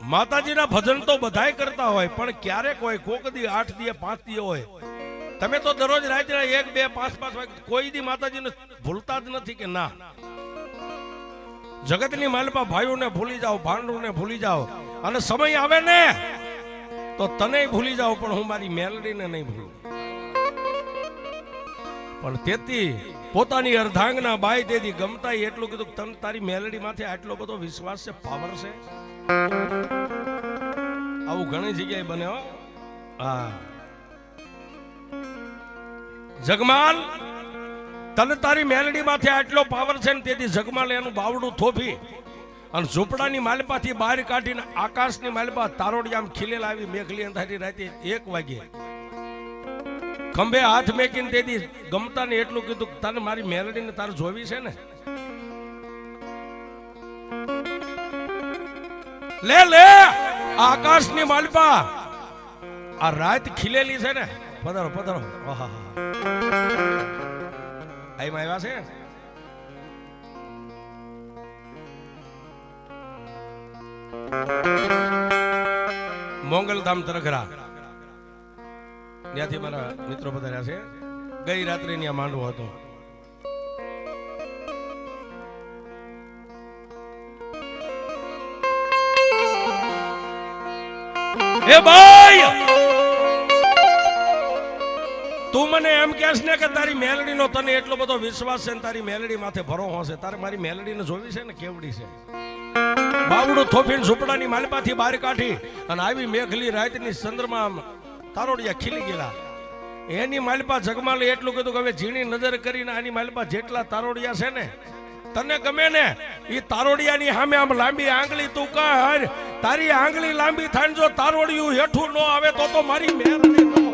માતાજીના ભજન તો બધાય કરતા હોય, પણ ક્યારેક હોય, કોક દી 8 દી 5 દી હોય. તમે તો દરરોજ રાત્રે 1 2 5 5 વાગે કોઈ દી માતાજીને ભૂલતા જ નથી કે ના. જગતની માલપા ભાઈઓને ભૂલી જાઓ, ભાંડુને ભૂલી જાઓ, અને સમય આવે ને તો તને ભૂલી જાઓ, પણ હું મારી મેલડીને નહીં ભૂલું. પણ તેથી પોતાની અર્ધાંગના બાઈ તેથી ગમતા એટલું કીધું, તને તારી મેલડી માથે આટલો બધો વિશ્વાસ છે, પાવર છે. આવું ઘણી જગ્યાએ બને હો. હા, જગમાલ તને તારી મેલડી માથે આટલો પાવર છે ને તેથી જગમાલ એનું બાવડું થોભી અને ઝૂંપડાની માલપાથી બહાર કાઢીને આકાશની માલપા તારોડી આમ ખીલેલ આવી મેઘલી અંધારી રાતે 1 વાગે ખંભે હાથ મેકીને તેથી ગમતા ને એટલું કીધું, તને મારી મેલડીને તારે જોવી છે ને, લે લે આકાશની માલપા આ રાત ખીલેલી છે ને, પધારો પધારો. આઈમાં આવ્યા છે. મોંગલધામ તરખરા ત્યાંથી મારા મિત્રો પધાર્યા છે. ગઈ રાત્રે ત્યાં માંડવો હતો. એ ભાઈ તું મને એમ કહેશ ને કે તારી મેલડીનો તને એટલો બધો વિશ્વાસ છે ને તારી મેલડી માથે ભરોસો છે, તારે મારી મેલડીને જોવી છે ને કેવડી છે. બાવડું થોફીને ઝૂંપડાની માલપાથી બહાર કાઢી અને આવી મેઘલી રાતની ચંદ્રમાં તારોડિયા ખીલી ગયેલા. એની માલપા જગમાલે એટલું કીધું કે હવે ઝીણી નજર કરીને આની માલપા જેટલા તારોડિયા છે ને તને ગમે ને એ તારોડિયાની સામે આમ લાંબી આંગળી તું કર, તારી આંગળી લાંબી થાય જો તારોડિયું હેઠું ન આવે તો મારી મેલડી ન હોય.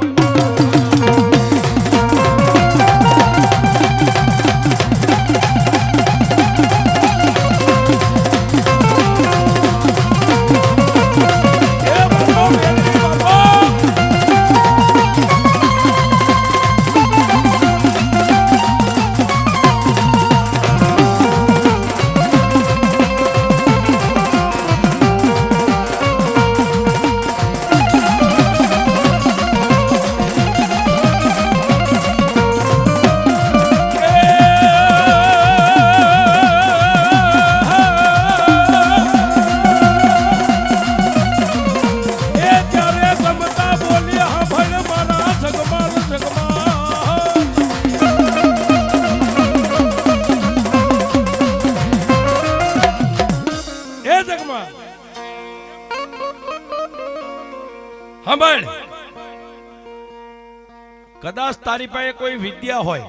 કદાચ તારી પાસે કોઈ વિદ્યા હોય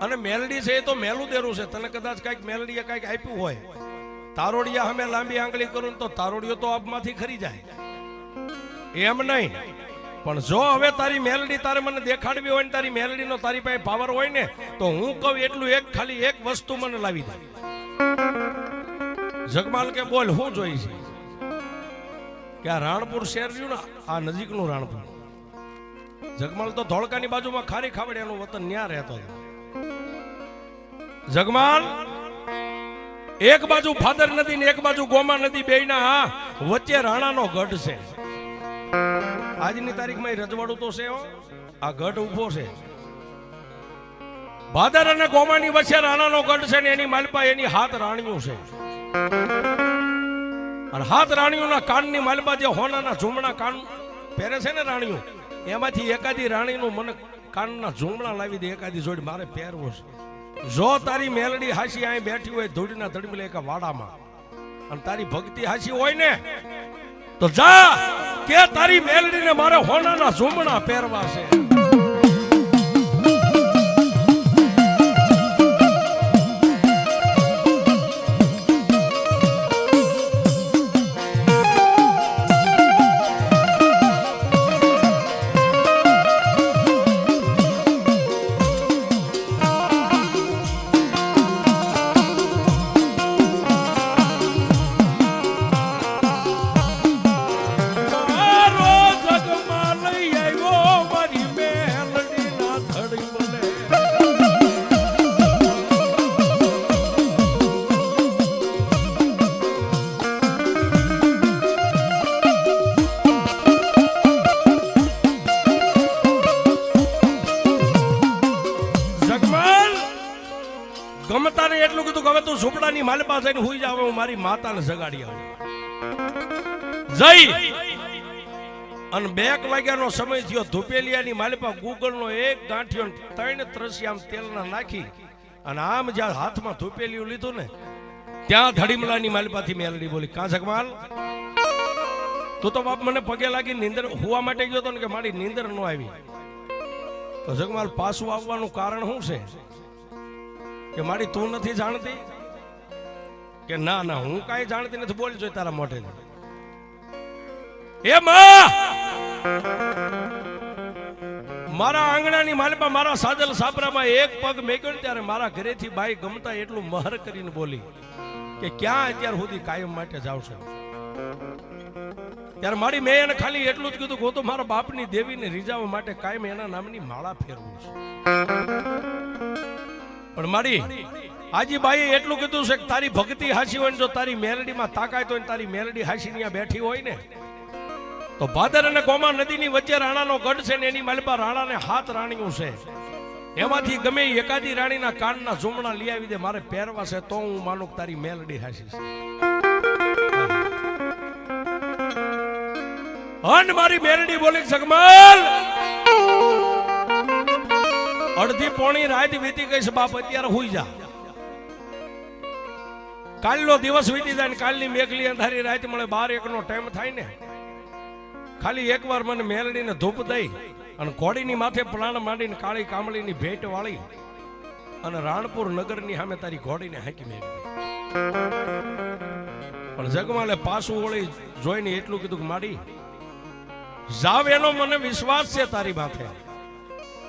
અને મેલડી છે એ તો મેલું દેરું છે, તને કદાચ કઈક મેલડીએ કઈક આપ્યું હોય, તારોડિયા અમે લાંબી આંગળી કરું તો તારોડિયો તો આપમાંથી ખરી જાય એમ નહીં. પણ જો હવે તારી મેલડી તારે મને દેખાડવી હોય ને તારી મેલડીનો તારી પાસે પાવર હોય ને તો હું કહું એટલું ખાલી એક વસ્તુ મને લાવી દે. જગમાલ કે બોલ હું જોઈ છે કે આ રાણપુર શહેર રહ્યું ને આ નજીકનું રાણપુર. જગમાલ તો ધોળકાની બાજુમાં ખારી ખાવડિયાનું વતન ન્યા રહેતો. જગમાલ એક બાજુ ફાદર નદી ને એક બાજુ ગોમા નદી બેયના વચ્ચે રાણાનો ગઢ છે. આજની તારીખમાં રજવાડું તો છે, આ ગઢ ઉભો છે. ભાદર અને ગોમાની વચ્ચે રાણાનો ગઢ છે ને એની માલપા એની 7 રાણીઓ છે. અને 7 રાણીઓના કાનની માલપા જે હોનાના ઝૂમણા કાન પહેરે છે ને રાણીઓ, એમાંથી એકાદી રાણીનું મને કાનના ઝૂમણા લાવી દે, એકાદી જોડી મારે પહેરવો છે. જો તારી મેલડી હાસી અહીં બેઠી હોય ધૂળના તડબલે એક વાડામાં અને તારી ભક્તિ હાસી હોય ને તો જા કે તારી મેલડીને મારે હોનાના ઝૂમણા પહેરવા છે. મારો જગમાલ આવ્યો મારી મેલડી તું ઝૂંપડાની માલપા જઈને હુઈ જાવ, હું મારી માતાને જગાડી આવું. જઈ અને 2 વાગ્યાનો સમય થયો. ધુપેલિયાની માલપા ગુગળનો એક ગાંઠિયો 3 ત્રસિયામ તેલના નાખી અને આમ જ્યાં હાથમાં ધુપેલિયું લીધું ને ત્યાં ધડીમલાની માલપાથી મેલડી બોલી, કા જગમાલ તું તો બાપ મને પગે લાગી નીંદર હુવા માટે ગયો તો ને કે મારી નીંદર ન આવી. તો જગમાલ પાછું આવવાનું કારણ શું છે કે મારી તું નથી જાણતી કે ના ના હું કાંઈ જાણતી નથી, બોલ જોઈ તારા મોઢે. એ માં મારા આંગણાની માલપા મારા સાજલ સાબરામાં એક પગ મેક્યો ને ત્યારે મારા ઘરેથી બાઈ ગમતા એટલું મહર કરીને બોલી કે ક્યાં અત્યાર સુધી કાયમ માટે જાવ છો. ત્યારે મારી મેં એને ખાલી એટલું જ કીધું કે હું તો મારા બાપની દેવીને રીઝાવવા માટે કાયમ એના નામની માળા ફેરવું છું. પણ મારી આજી બાઈએ એટલું કીધું છે કે તારી ભક્તિ હાસી હોય ને જો તારી મેલડીમાં તાકાત હોય ને તારી મેલડી હાસી ત્યાં બેઠી હોય ને તો ભાદર અને ગોમા નદીની વચ્ચે રાણાનો ગઢ છે ને એની માલપા રાણાને 7 રાણીઓ છે. એમાંથી ગમે એકાદી રાણીના કાનના ઝુમણા લઈ આવી દે મારે પહેરવા છે તો હું માનું કે તારી મેલડી હાસી છે. અન મારી મેલડી બોલી, જગમાલ અડધી પોણી રાત વીતી ગઈ છે બાપ, અત્યારે હુઈ જા. કાલનો દિવસ વીતી જાય ને કાલની મેઘલી અંધારી રાત મળે 12-1 નો ટાઈમ થાય ને ખાલી એકવાર મને મેલડીને ધૂપ દઈ અને ઘોડીની માથે પ્રાણ માંડીને કાળી કામળીની ભેટ વાળી અને રાણપુર નગરની સામે તારી ઘોડીને હાંકી મેળવી. પણ જગમાલે પાછું વળી જોઈને એટલું કીધું કે માડી જાવ એનો મને વિશ્વાસ છે તારી માથે,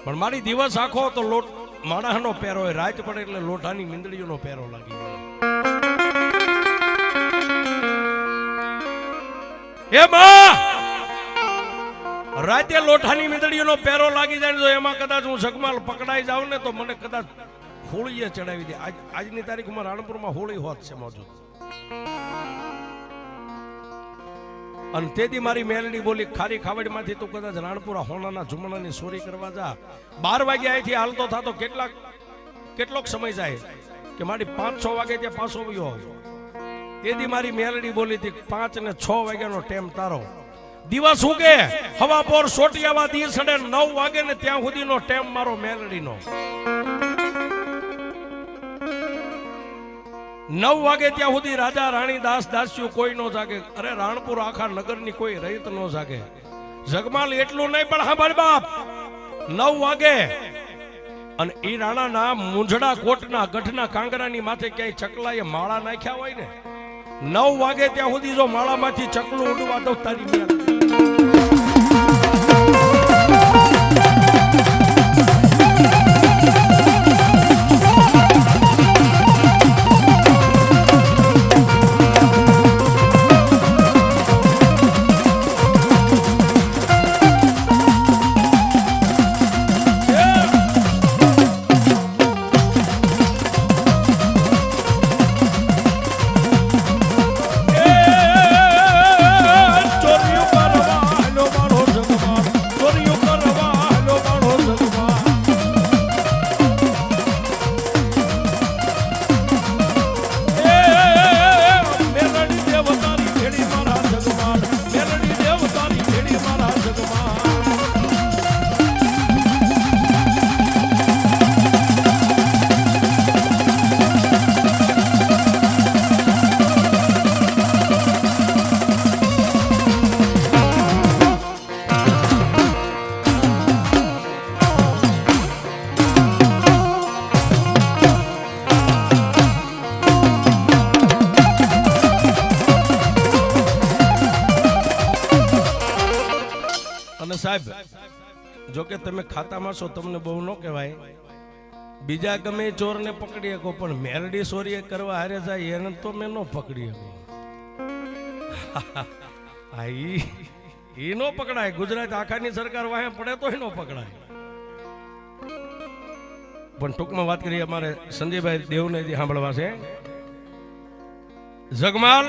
પણ મારી દિવસ આખો તો લોટ માણસનો પહેરો હોય, રાત પડે એટલે લોઢાની મીંદડીઓનો પહેરો લાગી જાય. એ માં રાતે લોઠાની મીંદડીઓનો પહેરો લાગી જાય તો એમાં કદાચ હું જગમાલ પકડાઈ જાઉં ને તો મને કદાચ હોળીએ ચડાવી દે. આજની તારીખમાં રાણપુરમાં હોળી હોત છે મોજૂદ. અને તેથી મારી મેલડી બોલી, ખારી ખાવડમાંથી તું કદાચ રાણપુરા હોનાના ઝુમણાની ચોરી કરવા જા. 12 વાગે અહીંથી હાલતો થતો કેટલોક સમય જાય કે મારી 5-6 વાગે ત્યાં પાછો આવ્યો. તેથી મારી મેલડી બોલી હતી 5 ને 6 વાગ્યાનો ટાઈમ તારો. દિવસ ઉગે હવા પોર સોટિયાવા દી સડે 9 વાગે ને ત્યાં સુધીનો ટાઈમ મારો મેલડીનો. 9 વાગે ત્યાં સુધી રાજા રાણી દાસ દાસ્યુ કોઈ નો જાગે. અરે રાણપુર આખા નગરની કોઈ રહીત નો જાગે. જગમાલ એટલું નહીં પણ હા ભાઈ બાપ 9 વાગે અને ઈ રાણાના મુંજડા કોટના ગઢના કાંગરાની માથે ક્યાંય ચકલાએ માળા નાખ્યા હોય ને 9 વાગે ત્યાં સુધી જો માળામાંથી ચકલું ઉડવા દો તારી મેલ. સાહેબ જો કે તમે ખાતામાં છો તમને બહુ ન કહેવાય, બીજા ગમે ચોરને પકડી શકો પણ મેલડી ચોરી કરવા હારે જાય એને તો મેં ન પકડી શકો. ઈ નો પકડાય. ગુજરાત આખાની સરકાર વાહે પડે તો નો પકડાય. પણ ટૂંકમાં વાત કરીએ અમારે સંજયભાઈ દેવને સાંભળવા છે. જગમાલ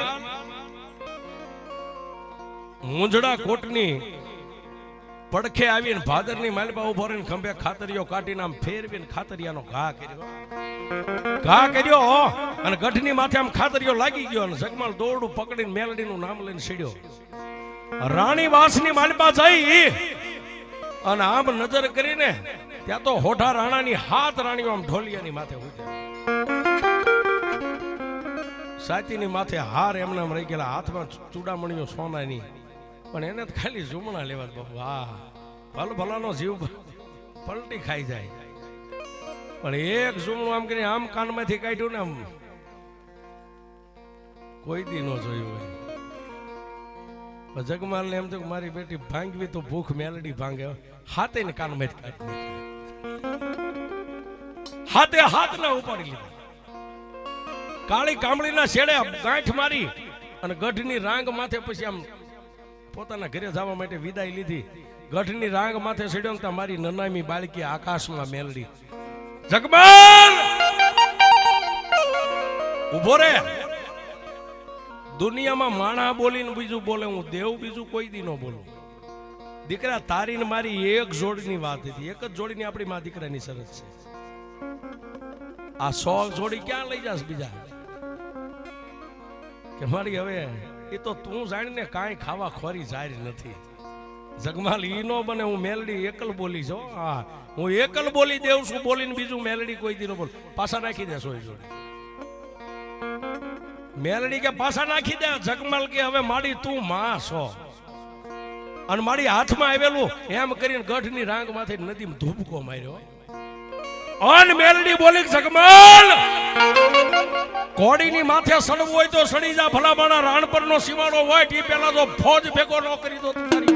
મુંજડા કોટની પડખે આવીને ભાદરની માલપા ઉભો રહીને ખંભે ખાતરીઓ કાઢીને આમ ફેરવીને ખાતરિયાનો ઘા કર્યો. ઘા કર્યો અને ગઢની માથે આમ ખાતરીઓ લાગી ગયો અને જગમાલ દોરડું પકડીને મેલડીનું નામ લઈને સીડ્યો. રાણી વાસની માલપા જઈ અને આમ નજર કરીને ત્યાં તો હોઠા રાણાની હાથ રાણીઓ આમ ઢોલિયાની માથે ઉતર્યા. સાતીની માથે હાર એમને આમ રહી ગયેલા, હાથમાં ચૂડામણીઓ સોનાની, પણ એને તો ખાલી ઝુમણા લેવા. બાપુ હા ભલ ભલાનો જીવ પલટી ખાઈ જાય, પણ એક ઝુમણું આમ કરીને આમ કાનમાંથી કાઢ્યું ને આમ કોઈ દી ન જોયું હોય. જગમાલ ને એમ તો મારી બેટી ભાંગવી તો ભૂખ મેલડી ભાંગે, હાથે ને કાનમાંથી કાઢી હાથે હાથ ના ઉપાડી લીધા. કાળી કામળીના છેડે ગાંઠ મારી અને ગઢની રાંગ માથે પછી આમ પોતાના ઘરે જવા માટે વિદાય લીધી. ગઢની રાંગ માથે સીડ્યો ને મારી નનામી બાળકી આકાશમાં મેલડી. જગમાલ ઉભો રે. દુનિયામાં માણા બોલીને બીજું બોલે, હું દેવ બીજું કોઈ દી ન બોલું. દીકરા તારી ને મારી એક જોડીની વાત હતી, એક જ જોડીની આપણી માં દીકરાની શરત છે. આ 100 જોડી ક્યાં લઈ જાસ બીજા કે મારી? હવે એ તો તું જાણીને કાંઈ ખાવા ખોરી જાય નથી. જગમાલ ઈ નો બને. હું મેલડી એકલ બોલી છો. હા હું એકલ બોલી દેવ છું, બોલીને બીજું મેલડી કોઈ દી ન બોલ. પાછા નાખી દે 100 જોડી. મેલડી કે પાછા નાખી દે. જગમાલ કે હવે માડી તું માં છો અને મારી હાથમાં આવેલું એમ કરીને ગઢની રાંગ માંથી નદીમાં ધૂપકો માર્યો. અન મેલડી બોલી જગમાલ કોડીની માથે સડવું હોય તો સડી જા, ભલામાના રાણપરનો સીમાડો હોય એ પેલા તો ફોજ ભેગો ન કરી દો તારી.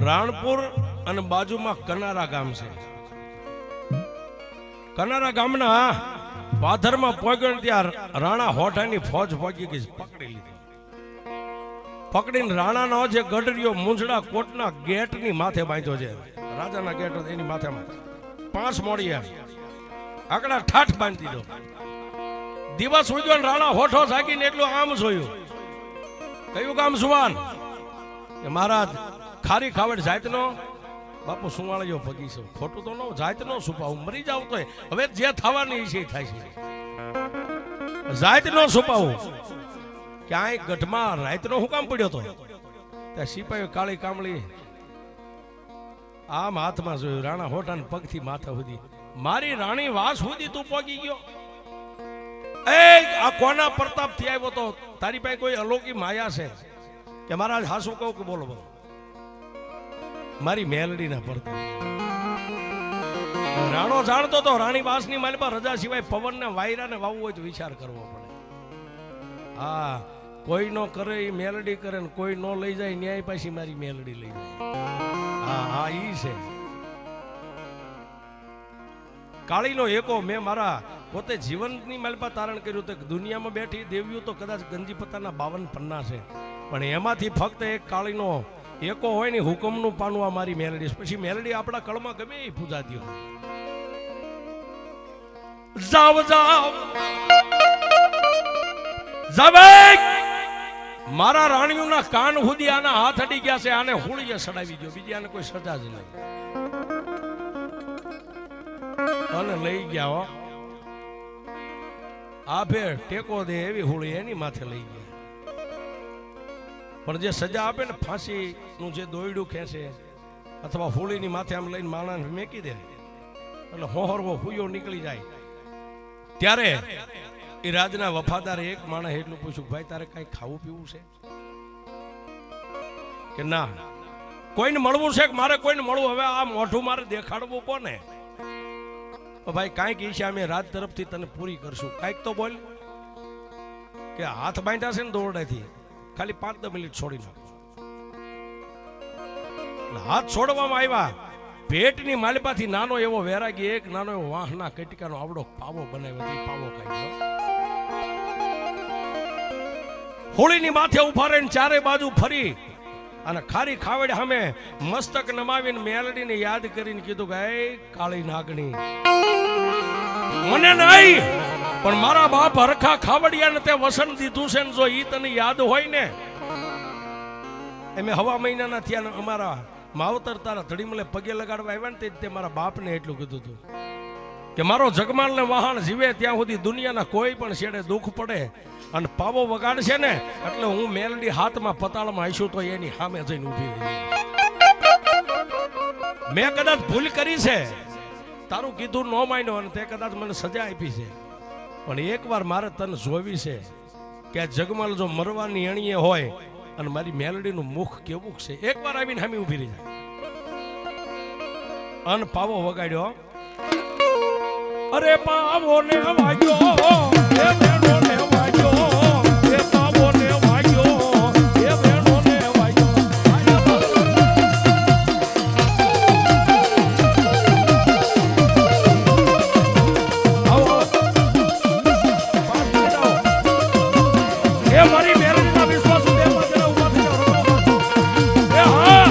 રાણપુર અને બાજુમાં કનારા ગામ છે. કનારા ગામના પાથરમાં પહોંચ્યો ત્યાં રાણા હોઠાની ફોજ પહોંચી ગઈ, પકડી લીધી. પકડીને રાણાનો જે ગઢરિયો મુંજડા કોટના ગેટની માથે બાંધ્યો છે. રાજાના ગેટ એની માથે 5 મોડિયા આકડા ઠાઠ બાંધી દીધો. દિવસ ઉગ્યો રાણા હોઠો જાગીને એટલું આમ જોયું. કયું કામ સુવાન કે મહારાજ ખારી ખાવડ જાતનો બાપુ સુવાળ્યો પગી છે. ખોટું તો ન જાતનો છુપાવું, મરી જાવ તો હવે જે થવાની છે થાય છે. જાતનો છુપાવું ક્યાંય ગઢમાં રાતનો હું કામ પડ્યો તો ત્યાં સિપાહીઓ કાળી કામળી આમ હાથમાં જોયું. રાણા હોઠાને પગથી માથા સુધી મારી રાણી વાસ સુધી તું પગી ગયો. એ આ કોના પ્રતાપ થી આવ્યો તો? તારી પાસે કોઈ અલૌકિક માયા છે કે મહારાજ હાસુ કહું કે બોલો બોલો? મારી મેલડી ના પરતાપ. રાણો જાણતો તો રાણી વાસની માલપા રજા સિવાય પવન ને વાયરા ને વાવવું હોય તો વિચાર કરવો પડે. હા કોઈ નો કરે એ મેલડી કરે ને કોઈ નો લઈ જાય ન્યાય પાછી મારી મેલડી લઈ જાય. હા ઈ છે કાળીનો એકો. મેં મારા પોતે જીવનની માલપા તારણ કર્યું તો દુનિયામાં બેઠી દેવીઓ તો કદાચ ગંજીપતાના 52 પન્ના છે, પણ એમાંથી ફક્ત એક કાળીનો એકો હોય ને હુકમનું પાનું આ મારી મેલડી. પછી મેલડી આપણા કળમાં ગમે એ પૂજાતી હોય. જાવ જાવ જાવે મારા રાણીઓના કાન સુધી આના હાથ અડી ગયા છે, આને હોળીએ સડાવી દો, બીજી આને કોઈ સજા જ નહીં. અને લઈ ગયા હો આપે ટેકો દે એવી હોળી એની માથે લઈ ગયા. પણ જે સજા આપે ને ફાંસી નું જે દોયડું ખેંચે અથવા હોળીની માથે આમ લઈને માણસ મેકી દે એટલે હોહરવો હુયો નીકળી જાય. ત્યારે એ રાજના વફાદાર એક માણસ એટલું પૂછ્યું, ભાઈ તારે કઈ ખાવું પીવું છે કે ના? કોઈને મળવું છે કે મારે કોઈને મળવું? હવે આ મોઢું મારે દેખાડવું કોને? ભાઈ કાંઈક ઈચ્છા અમે રાજ તરફથી તને પૂરી કરશું, કાંઈક તો બોલ. કે હાથ બાંધ્યા છે ને દોરડાથી, ખાલી 5-10 મિનિટ છોડી નાખો. હાથ છોડવામાં આવ્યા, પેટની માલિપાથી નાનો એવો વેરાગી એક નાનો એવો વાહના કટકાનો આવડો પાવો બનાવ્યો. એ પાવો ખાઈ હોળીની માથે ઉભા રહીને ચારે બાજુ ફરી અને ખારી ખાવડે સામે મસ્તક નમાવીને મેલડીને યાદ કરીને કીધું કે એ કાળી નાગણી મને નહીં પણ મારા બાપ હરખા ખાવડિયાને તે વસન દીધું છે ને જો ઈ તને યાદ હોય ને. એમે હવા મહિનાના થયા અમારા માવતર તારા ધડીમલે પગે લગાડવા આવ્યા ને તે મારા બાપને એટલું કીધું હતું કે મારો જગમાલને વાહણ જીવે ત્યાં સુધી દુનિયાના કોઈ પણ છેડે દુઃખ પડે અને પાવો વગાડશે ને એટલે હું મેલડી હાથમાં પતાળમાં આવીશું તો એની સામે જઈને ઊભી રહી. મેં કદાચ ભૂલ કરી છે, તારું કીધું ન માન્યો અને તે કદાચ મને સજા આપી છે, પણ એકવાર મારે તને જોવી છે કે આ જગમાલ જો મરવાની અણીએ હોય અને મારી મેલડીનું મુખ કેવું છે. એકવાર આવીને સામે ઊભી રહી જાય અને પાવો વગાડ્યો. અરે પાવો ને વાગ્યો એ બેનો ને વાગ્યો, એ પાવો ને વાગ્યો એ બેનો ને વાગ્યો. એ મારી મેલડીના વિશ્વાસ બે પાછળ ઉભા થઈ જાઓ. એ હા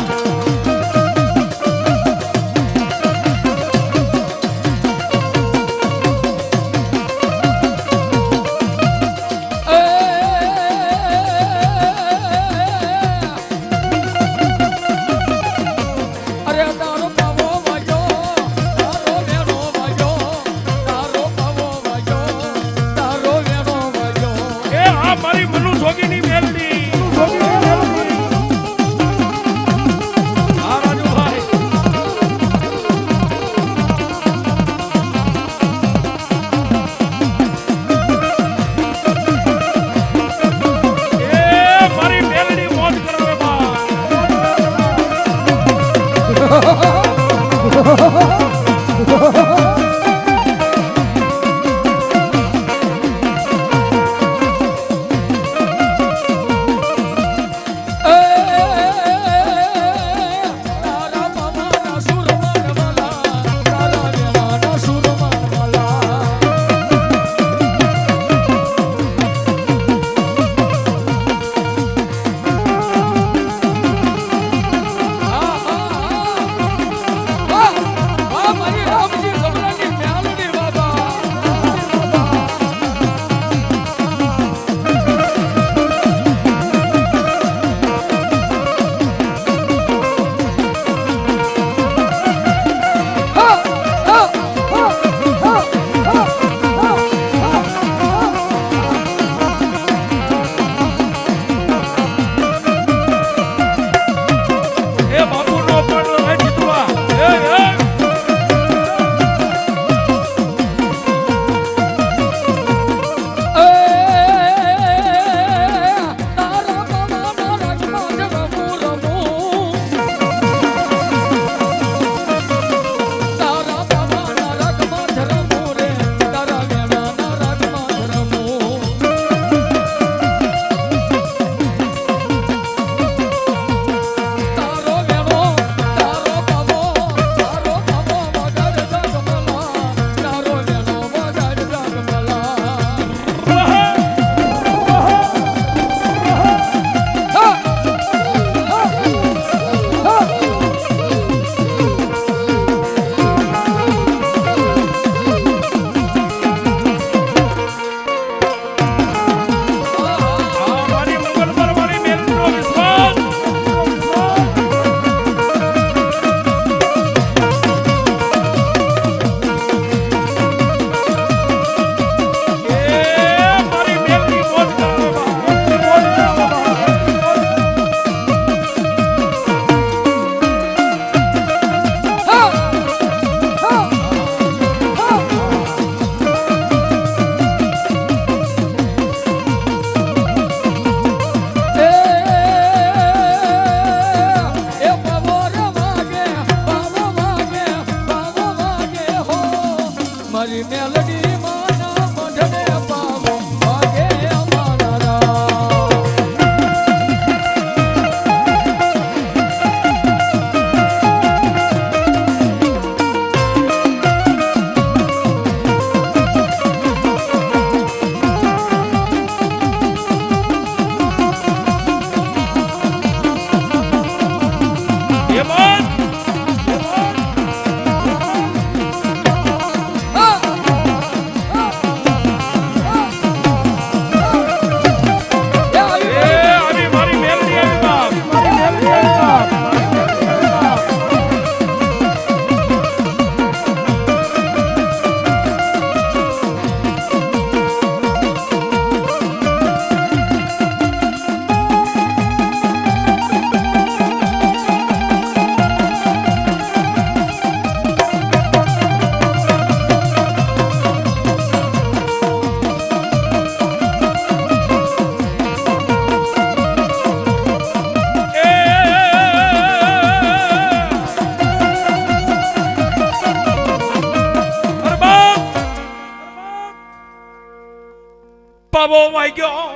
પાવો વાગ્યો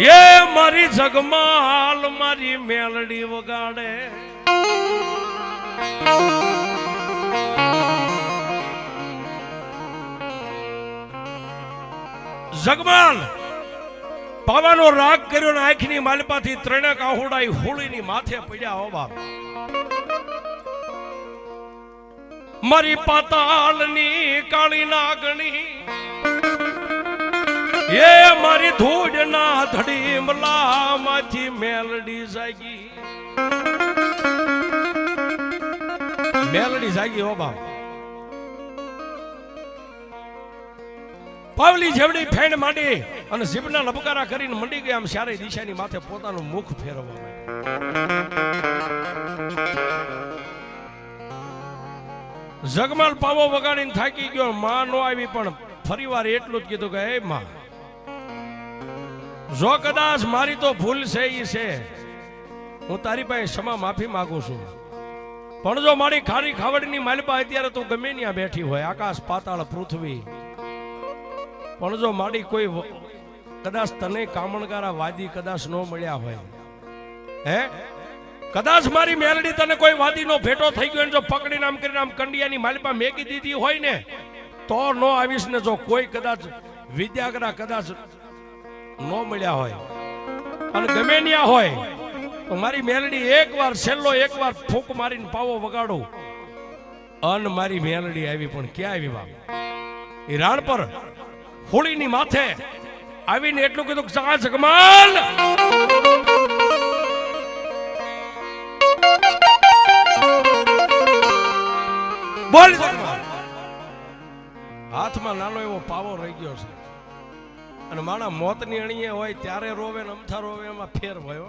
એ મારી જગમાલ મારી મેલડી વગાડે જગમાલ પાવાનો રાગ કર્યો ને આંખની માલપાથી ત્રણેક આહુડાઈ હોળીની માથે પડ્યા હો બાપ મારી પાતાળની કાળી નાગણી એ મારી ધૂળના ધડીમલા માંથી મેલડી જાગી હો બાપ પાવલી જેવડી ફેણ માંડી અને જીભના લબકારા કરીને મંડી ગયા આમ ચારે દિશાની માથે પોતાનું મુખ ફેરવવા જગમાલ પાવો વગાડીને થાકી ગયો માં નો આવી પણ ફરીવાર એટલું જ કીધું કે હે માં જો કદાચ મારી તો ભૂલ છે ઈ છે હું તારી પાસે ક્ષમા માફી માંગુ છું પણ જો મારી ખારી ખાવડની માલપા અત્યારે તું ગમે ત્યાં બેઠી હોય આકાશ પાતાળ પૃથ્વી પણ જો મારી કોઈ કદાચ તને કામણગારા વાદી કદાચ ન મળ્યા હોય હે કદાચ મારી મેલડી તને કોઈ વાદીનો ભેટો થઈ ગયો જો પકડીને આમ કરીને આમ કંડિયાની માલપા મેકી દીધી હોય ને તો નો આવીશ ને જો કોઈ કદાચ વિદ્યાગ્રા કદાચ નો મળ્યા હોય અને ગમે ત્યાં હોય તો મારી મેલડી એકવાર ફૂંક મારીને પાવો વગાડો અન મારી મેલડી આવી પણ ક્યાં આવી બાપ એ રાણ પર હોળીની માથે આવીને એટલું કીધું જગમાલ બોલ હાથમાં નાનો એવો પાવો રહી ગયો છે અને માણા મોતની અણીએ હોય ત્યારે રોવે ને અમથા રોવે એમાં ફેર હોય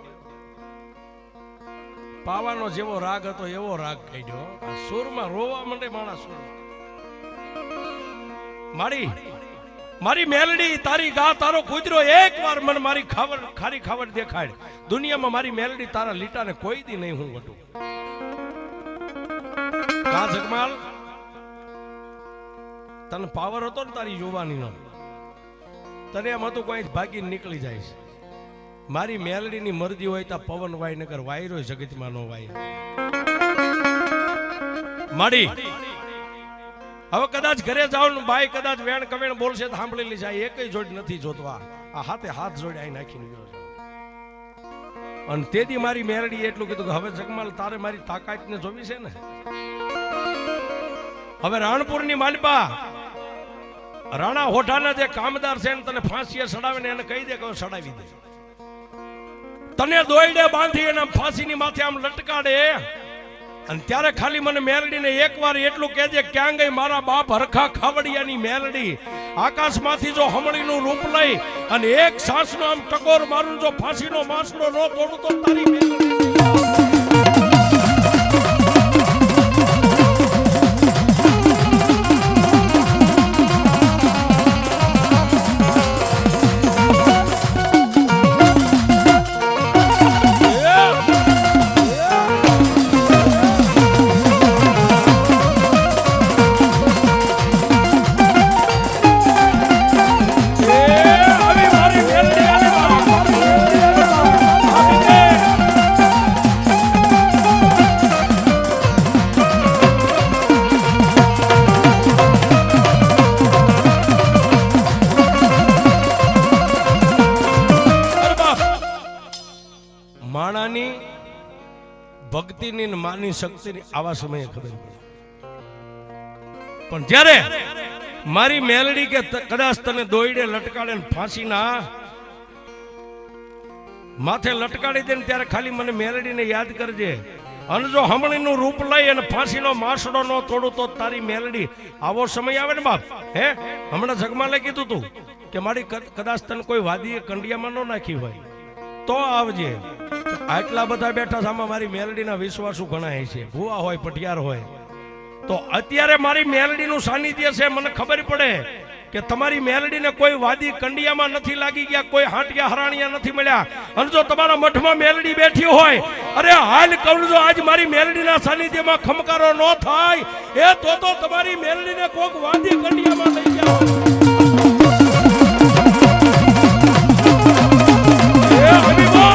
પાવાનો જેવો રાગ હતો એવો રાગ કાઢ્યો આ સુરમાં રોવા માંડે માણા સુર મારી મેલડી તારી ગા તારો કુદરો એકવાર મને મારી ખારી ખાવડ દેખાડ દુનિયામાં મારી મેલડી તારા લીટાને કોઈ દી નહીં હું વટું કા જગમાલ તને પાવર હતો ને તારી યુવાનીનો તને એમ હતું કોઈ ભાગીને નીકળી જાય છે મારી મેલડીની મરજી હોય તો પવન વાય નગર વાયરો જગતમાં નો વાય માડી હવે કદાચ ઘરે જાવ ને ભાઈ કદાચ વેણ કવેણ બોલશે તો સાંભળેલી જાય એકય જોડ નથી જોતવા આ હાથે હાથ જોડે આઈ નાખીને ગયો છે અને તેથી મારી મેલડી એટલું કીધું કે હવે જગમાલ તારે મારી તાકાત ને જોવી છે ને હવે રાણપુરની માલપા રાણા હોઠાના જે કામદાર છે ને તને ફાંસીએ સડાવે ને એને કહી દે કે સડાવી દે તને દોયડે બાંધી એને ફાંસીની માથે આમ લટકાડે અને ત્યારે ખાલી મને મેલડીને એકવાર એટલું કહેજે ક્યાં ગઈ મારા બાપ હરખા ખાવડિયાની મેલડી આકાશમાંથી જો હમણીનું રૂપ લઈ અને એક સાસનો આમ ટકોર મારું જો ફાંસીનો માસડો ન તોડું તો તારી મેલડી ભક્તિની માની શક્તિની આવા સમયે ખબર પડે પણ જ્યારે મારી મેલડી કે કદાચ તને દોયડે લટકાડે ને ફાંસીના માથે લટકાડી દે ને ત્યારે ખાલી મને મેલડીને યાદ કરજે અને જો હમણીનું રૂપ લઈ અને ફાંસીનો માસડો ન તોડું તો તારી મેલડી આવો સમય આવે ને બાપ હે હમણાં જગમાલે કીધું તું કે મારી કદાચ તને કોઈ વાદીએ કંડિયામાં ન નાખી હોય તો આવજે આટલા બધા બેઠા સામે મારી મેલડીના વિશ્વાસુ ઘણા છે ભુવા હોય પટિયાર હોય તો અત્યારે મારી મેલડીનું સાનિધ્ય છે મને ખબર પડે કે તમારી મેલડીને કોઈ વાદી કંડિયામાં નથી લાગી ગયા, કોઈ હાંટિયા હરાણિયા નથી મળ્યા, અને જો તમારા મઠમાં મેલડી બેઠી હોય, અરે હાલ કહું જો આજ મારી મેલડીના સાનિધ્યમાં ખમકારો ન થાય એ તો તમારી મેલડીને કોક વાદી કંડિયામાં લઈ ગયા એ હબીબા